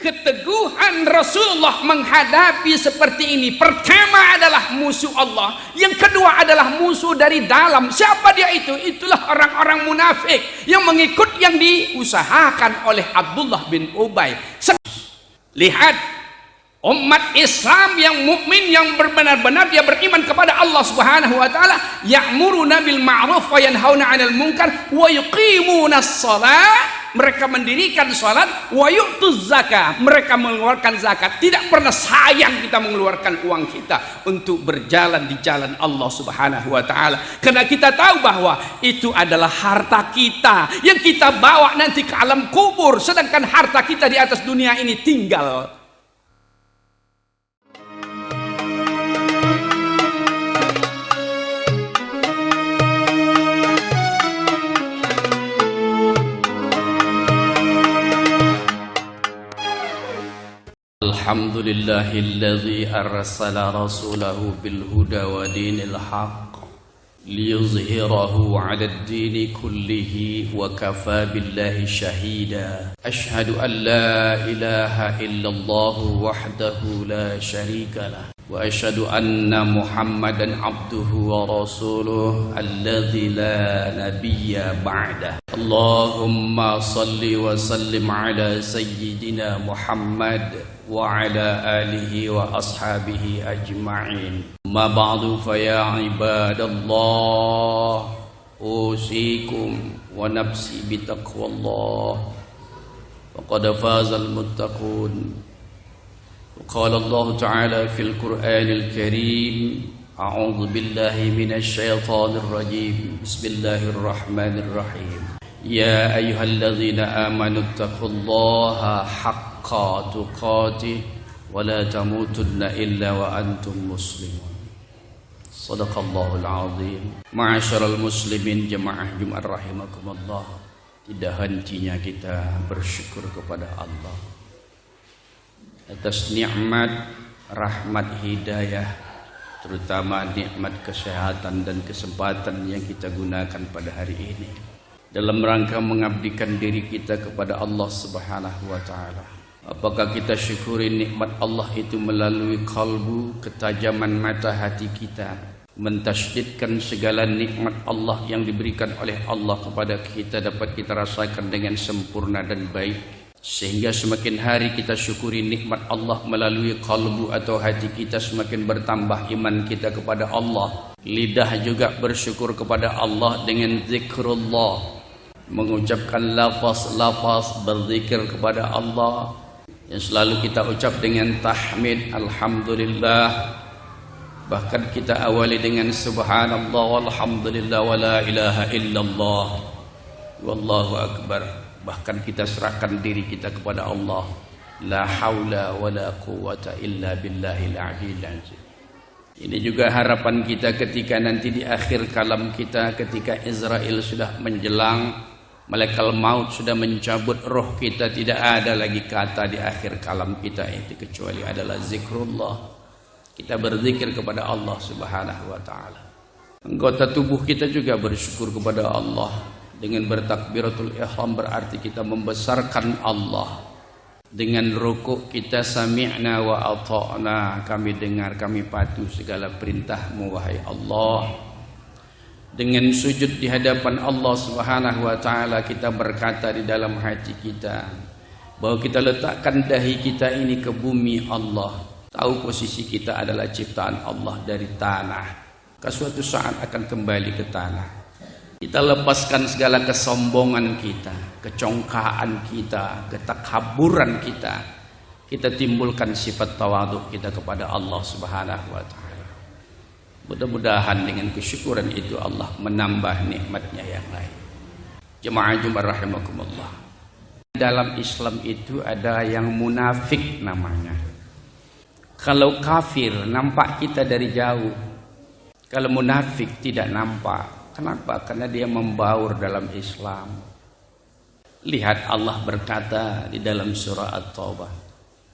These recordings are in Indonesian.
keteguhan Rasulullah menghadapi seperti ini. Pertama adalah musuh Allah, yang kedua adalah musuh dari dalam. Siapa dia itu? Itulah orang-orang munafik yang mengikut yang diusahakan oleh Abdullah bin Ubay. Lihat umat Islam yang mukmin, yang benar-benar dia beriman kepada Allah Subhanahu wa taala, ya'muruna bil ma'ruf wa yanhauna 'anil munkar wa yuqimunas shalah. Mereka mendirikan salat, wa yu'tuz zakah, mereka mengeluarkan zakat. Tidak pernah sayang kita mengeluarkan uang kita untuk berjalan di jalan Allah Subhanahu wa taala, karena kita tahu bahwa itu adalah harta kita yang kita bawa nanti ke alam kubur, sedangkan harta kita di atas dunia ini tinggal. Alhamdulillahilladzi arsala rasulahu bil huda wa dinil haqq liyuzhirahu 'alad dini kullihi wa kafa billahi shahida. Ashhadu an la ilaha illallah wahdahu la syarika lah wa ashhadu anna Muhammadan abduhu wa rasuluh alladzi la nabiyya ba'dah. Allahumma salli wa sallim ala sayyidina Muhammad wa ala alihi wa ashabihi ajma'in. Ma ba'du fa ya ibadallah, usikum wa nafsi bitaqwallah, faqad fazal muttaqun. Qala Allah ta'ala fil Qur'anil Karim, a'udzu billahi minasy syaithanir rajim. Bismillahirrahmanirrahim. Ya ayyuhalladzina amanu taqullaha haqqa tuqatih wa la tamutunna illa wa antum muslimun. Shadaqallahul azim. Ma'asyiral muslimin jamaah Jumat rahimakumullah. Tidak hentinya kita bersyukur kepada Allah atas nikmat, rahmat, hidayah, terutama nikmat kesehatan dan kesempatan yang kita gunakan pada hari ini dalam rangka mengabdikan diri kita kepada Allah Subhanahu wa taala. Apakah kita syukuri nikmat Allah itu melalui kalbu, ketajaman mata hati kita, mentasydidkan segala nikmat Allah yang diberikan oleh Allah kepada kita dapat kita rasakan dengan sempurna dan baik, sehingga semakin hari kita syukuri nikmat Allah melalui kalbu atau hati kita, semakin bertambah iman kita kepada Allah. Lidah juga bersyukur kepada Allah dengan zikrullah, mengucapkan lafaz-lafaz berzikir kepada Allah yang selalu kita ucap dengan tahmid, alhamdulillah. Bahkan kita awali dengan subhanallah walhamdulillah wa la ilaha illallah wallahu akbar. Bahkan kita serahkan diri kita kepada Allah, la haula wa la quwwata illa billahil aliyyil azim. Ini juga harapan kita ketika nanti di akhir kalam kita, ketika Israel sudah menjelang, malaikat maut sudah mencabut roh kita, tidak ada lagi kata di akhir kalam kita itu kecuali adalah zikrullah. Kita berzikir kepada Allah Subhanahu wa taala. Anggota tubuh kita juga bersyukur kepada Allah. Dengan bertakbiratul ihram berarti kita membesarkan Allah. Dengan rukuk kita sami'na wa ata'na, kami dengar, kami patuh segala perintahmu wahai Allah. Dengan sujud di hadapan Allah Subhanahu wa taala kita berkata di dalam hati kita bahwa kita letakkan dahi kita ini ke bumi Allah. Tahu posisi kita adalah ciptaan Allah dari tanah. Suatu saat akan kembali ke tanah. Kita lepaskan segala kesombongan kita, kecongkaan kita, ketakaburan kita. Kita timbulkan sifat tawadhu kita kepada Allah Subhanahu wa taala. Mudah-mudahan dengan kesyukuran itu Allah menambah nikmatnya yang lain. Jemaah Jumat rahimakumullah. Dalam Islam itu ada yang munafik namanya. Kalau kafir nampak kita dari jauh. Kalau munafik tidak nampak. Kenapa? Karena dia membaur dalam Islam. Lihat Allah berkata di dalam surah At-Taubah.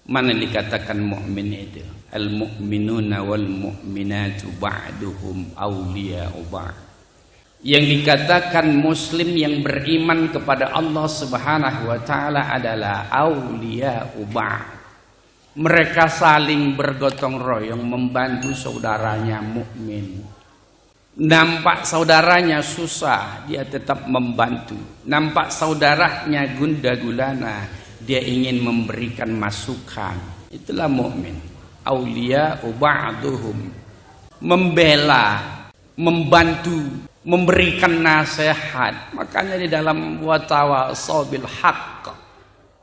Mana dikatakan mukmin itu? Al-mu'minuna wal mu'minatu ba'duhum awliya'u ba'd. Yang dikatakan muslim yang beriman kepada Allah Subhanahu wa taala adalah auliya uba. Mereka saling bergotong royong membantu saudaranya mukmin. Nampak saudaranya susah, dia tetap membantu. Nampak saudaranya gundah gulana, dia ingin memberikan masukan. Itulah mukmin. Auliya ba'duhum, membela, membantu, memberikan nasihat. Makanya di dalam watawasau bil haqq,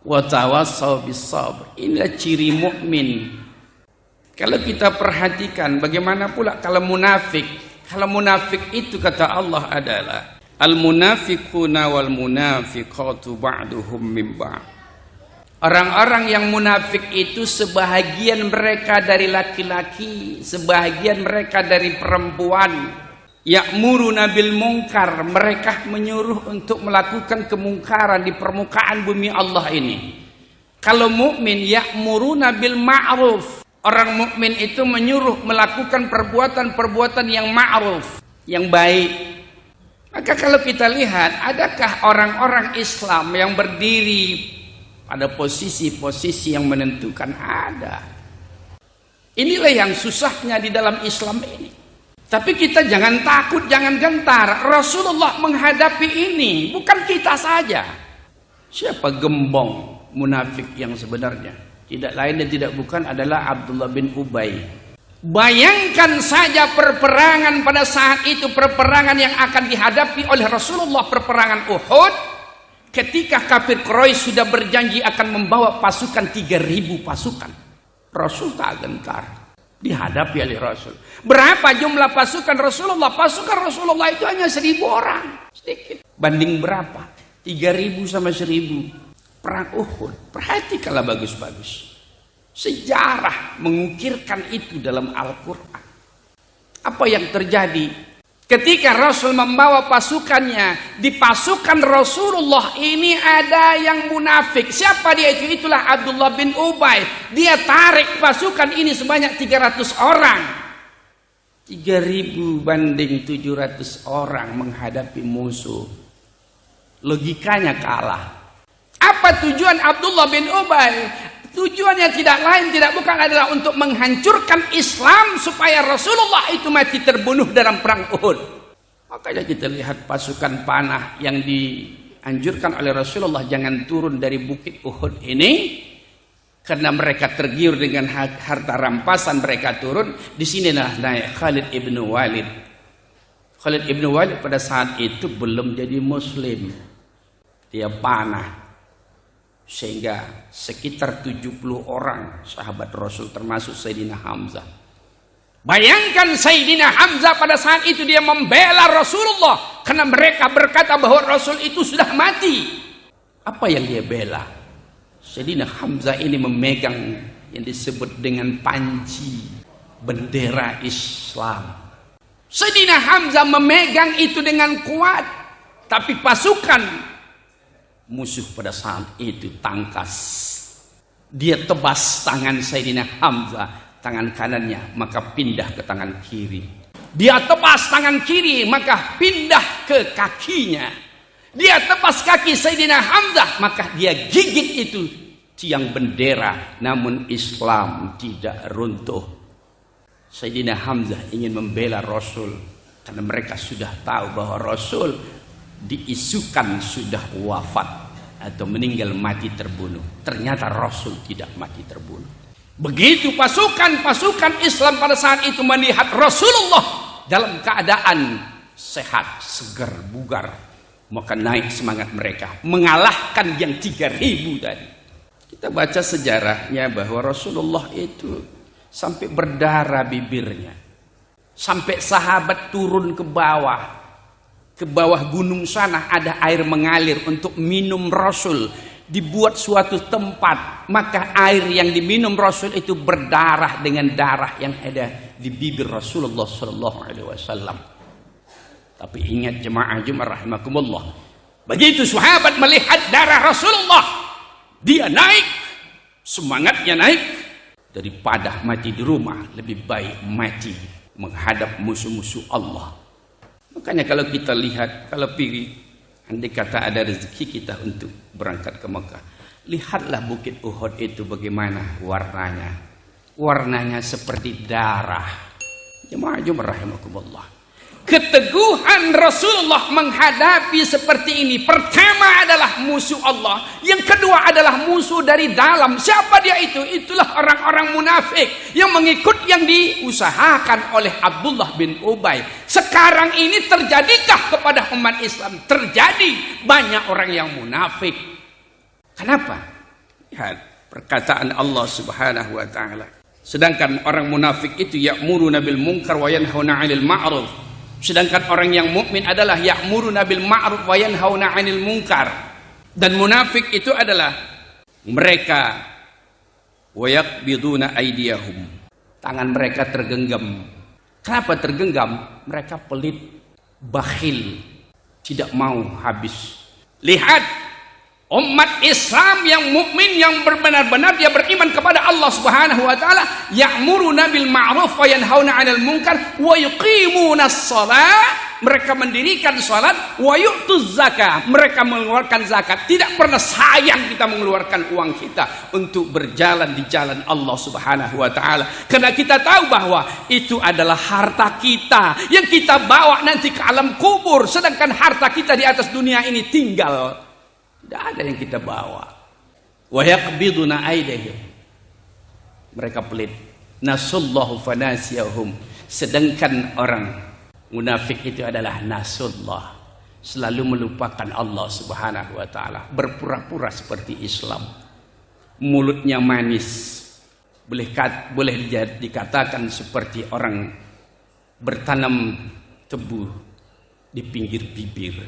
watawasau bis sabr, inilah ciri mukmin. Kalau kita perhatikan bagaimana pula kalau munafik. Kalau munafik itu kata Allah adalah al-munafiquna wal munafiqatu ba'duhum min ba'd. Orang-orang yang munafik itu sebahagian mereka dari laki-laki, sebahagian mereka dari perempuan. Ya'muruna bil munkar, mereka menyuruh untuk melakukan kemungkaran di permukaan bumi Allah ini. Kalau mukmin ya'muruna bil ma'ruf, orang mukmin itu menyuruh melakukan perbuatan-perbuatan yang ma'ruf, yang baik. Maka kalau kita lihat, adakah orang-orang Islam yang berdiri pada posisi-posisi yang menentukan? Ada. Inilah yang susahnya di dalam Islam ini. Tapi kita jangan takut, jangan gentar. Rasulullah menghadapi ini, bukan kita saja. Siapa gembong munafik yang sebenarnya? Tidak lain dan tidak bukan adalah Abdullah bin Ubay. Bayangkan saja perperangan pada saat itu, perperangan yang akan dihadapi oleh Rasulullah, perperangan Uhud. Ketika kafir Quraisy sudah berjanji akan membawa pasukan 3.000 pasukan. Rasul tak gentar, dihadapi oleh Rasul. Berapa jumlah pasukan Rasulullah? Pasukan Rasulullah itu hanya 1.000 orang. Sedikit. Banding berapa? 3.000 sama 1.000. Perang Uhud, perhatikanlah bagus-bagus. Sejarah mengukirkan itu dalam Al-Quran. Apa yang terjadi ketika Rasul membawa pasukannya? Di pasukan Rasulullah ini ada yang munafik. Siapa dia itu? Itulah Abdullah bin Ubay. Dia tarik pasukan ini sebanyak 300 orang. 3.000 banding 700 orang menghadapi musuh. Logikanya kalah. Apa tujuan Abdullah bin Ubay? Tujuannya tidak lain tidak bukan adalah untuk menghancurkan Islam supaya Rasulullah itu mati terbunuh dalam perang Uhud. Makanya kita lihat pasukan panah yang dianjurkan oleh Rasulullah jangan turun dari bukit Uhud ini, karena mereka tergiur dengan harta rampasan, mereka turun. Di sinilah naik Khalid ibn Walid. Khalid ibn Walid pada saat itu belum jadi Muslim. Dia panah. Sehingga sekitar 70 orang sahabat Rasul termasuk Sayyidina Hamzah. Bayangkan Sayyidina Hamzah pada saat itu dia membela Rasulullah karena mereka berkata bahwa Rasul itu sudah mati. Apa yang dia bela? Sayyidina Hamzah ini memegang yang disebut dengan panji, bendera Islam. Sayyidina Hamzah memegang itu dengan kuat, tapi pasukan musuh pada saat itu tangkas. Dia tebas tangan Sayyidina Hamzah, tangan kanannya, maka pindah ke tangan kiri. Dia tebas tangan kiri, maka pindah ke kakinya. Dia tebas kaki Sayyidina Hamzah, maka dia gigit itu tiang bendera. Namun Islam tidak runtuh. Sayyidina Hamzah ingin membela Rasul karena mereka sudah tahu bahwa Rasul diisukan sudah wafat atau meninggal mati terbunuh. Ternyata Rasul tidak mati terbunuh. Begitu pasukan Islam pada saat itu melihat Rasulullah dalam keadaan sehat, segar, bugar, maka naik semangat mereka mengalahkan yang 3.000 tadi. Kita baca sejarahnya bahwa Rasulullah itu sampai berdarah bibirnya, sampai sahabat turun ke bawah gunung sana ada air mengalir untuk minum Rasul. Dibuat suatu tempat, maka air yang diminum Rasul itu berdarah dengan darah yang ada di bibir Rasulullah SAW. Tapi ingat jemaah Jumat rahimakumullah, begitu sahabat melihat darah Rasulullah, dia naik, semangatnya naik. Daripada mati di rumah, lebih baik mati menghadap musuh-musuh Allah. Makanya kalau kita lihat, kalau pilih, andai kata ada rezeki kita untuk berangkat ke Mekah, lihatlah bukit Uhud itu bagaimana warnanya. Warnanya seperti darah. Jemaah rahimakumullah. Keteguhan Rasulullah menghadapi seperti ini. Pertama adalah musuh Allah. Yang kedua adalah musuh dari dalam. Siapa dia itu? Itulah orang-orang munafik yang mengikut yang diusahakan oleh Abdullah bin Ubay. Sekarang ini terjadikah kepada umat Islam? Terjadi banyak orang yang munafik. Kenapa? Lihat perkataan Allah Subhanahu wa taala. Sedangkan orang munafik itu ya'muruna bil munkar wa yanhauna 'anil ma'ruf. Sedangkan orang yang mukmin adalah ya'muruna bil ma'ruf wa yanhauna 'anil munkar. Dan munafik itu adalah mereka wa yaqbiduna aydiyahum. Tangan mereka tergenggam. Kenapa tergenggam? Mereka pelit, bakhil, tidak mau habis. Lihat umat Islam yang mukmin yang benar-benar dia beriman kepada Allah Subhanahu wa taala, ya'muruna bil ma'ruf wa yanhauna 'anil munkar wa yuqimunas shalah. Mereka mendirikan salat, wa yu'tuz zakah. Mereka mengeluarkan zakat. Tidak pernah sayang kita mengeluarkan uang kita untuk berjalan di jalan Allah Subhanahu wa taala. Karena kita tahu bahwa itu adalah harta kita yang kita bawa nanti ke alam kubur, sedangkan harta kita di atas dunia ini tinggal. Tidak ada yang kita bawa. Wa yaqbiduna aydihim. Mereka pelit. Nasullahu fanasiyahum. Sedangkan orang munafik itu adalah nasullah. Selalu melupakan Allah Subhanahu wa taala. Berpura-pura seperti Islam. Mulutnya manis. Boleh dikatakan seperti orang bertanam tebu di pinggir bibir,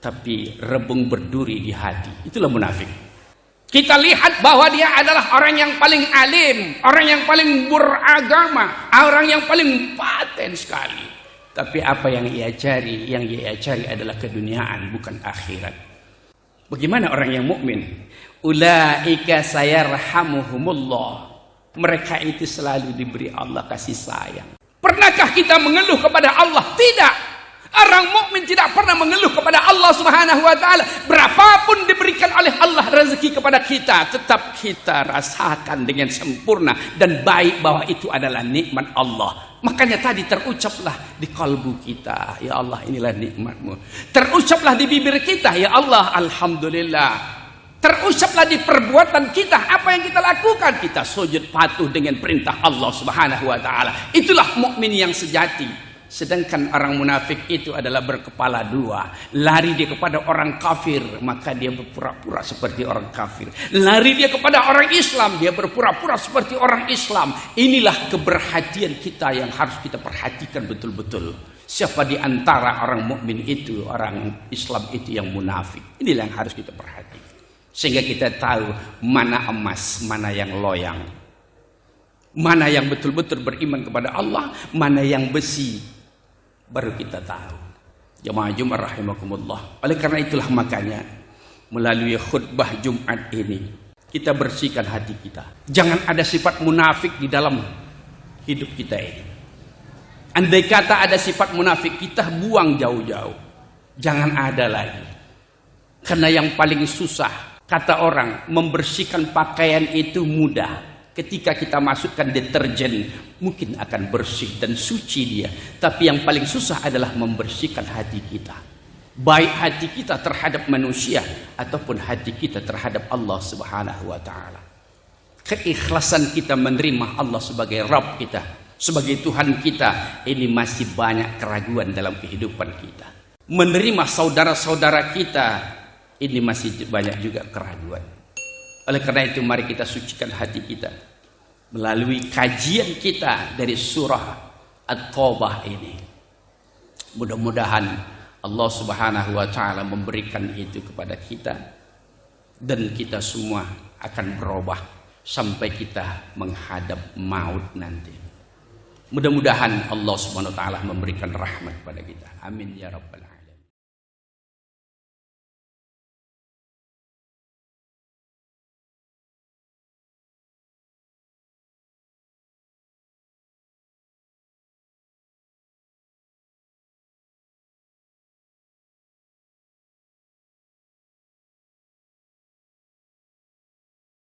tapi rebung berduri di hati. Itulah munafik. Kita lihat bahwa dia adalah orang yang paling alim, orang yang paling beragama, orang yang paling paten sekali. Tapi apa yang ia cari? Yang ia cari adalah keduniaan, bukan akhirat. Bagaimana orang yang mukmin? Ulaika sayarhamuhumullah. Mereka itu selalu diberi Allah kasih sayang. Pernahkah kita mengeluh kepada Allah? Tidak. Orang mukmin tidak pernah mengeluh kepada Allah Subhanahu wa taala. Berapapun diberikan oleh Allah rezeki kepada kita, tetap kita rasakan dengan sempurna dan baik bahwa itu adalah nikmat Allah. Makanya tadi terucaplah di kalbu kita, ya Allah inilah nikmat-Mu. Terucaplah di bibir kita, ya Allah alhamdulillah. Terucaplah di perbuatan kita, apa yang kita lakukan, kita sujud patuh dengan perintah Allah Subhanahu wa taala. Itulah mukmin yang sejati. Sedangkan orang munafik itu adalah berkepala dua. Lari dia kepada orang kafir, maka dia berpura-pura seperti orang kafir. Lari dia kepada orang Islam, dia berpura-pura seperti orang Islam. Inilah keberhatian kita yang harus kita perhatikan betul-betul. Siapa di antara orang mukmin itu, orang Islam itu yang munafik? Inilah yang harus kita perhatikan. Sehingga kita tahu mana emas, mana yang loyang. Mana yang betul-betul beriman kepada Allah, mana yang besi. Baru kita tahu. Jemaah rahimakumullah. Oleh karena itulah makanya melalui khutbah Jumat ini kita bersihkan hati kita. Jangan ada sifat munafik di dalam hidup kita ini. Andai kata ada sifat munafik, kita buang jauh-jauh. Jangan ada lagi. Karena yang paling susah, kata orang, membersihkan pakaian itu mudah. Ketika kita masukkan deterjen, mungkin akan bersih dan suci dia. Tapi yang paling susah adalah membersihkan hati kita. Baik hati kita terhadap manusia ataupun hati kita terhadap Allah Subhanahu wa taala. Keikhlasan kita menerima Allah sebagai Rabb kita, sebagai Tuhan kita, ini masih banyak keraguan dalam kehidupan kita. Menerima saudara-saudara kita, ini masih banyak juga keraguan. Oleh karena itu mari kita sucikan hati kita melalui kajian kita dari surah At-Taubah ini. Mudah-mudahan Allah Subhanahu wa taala memberikan itu kepada kita dan kita semua akan berubah sampai kita menghadap maut nanti. Mudah-mudahan Allah Subhanahu wa taala memberikan rahmat pada kita. Amin ya rabbal alamin.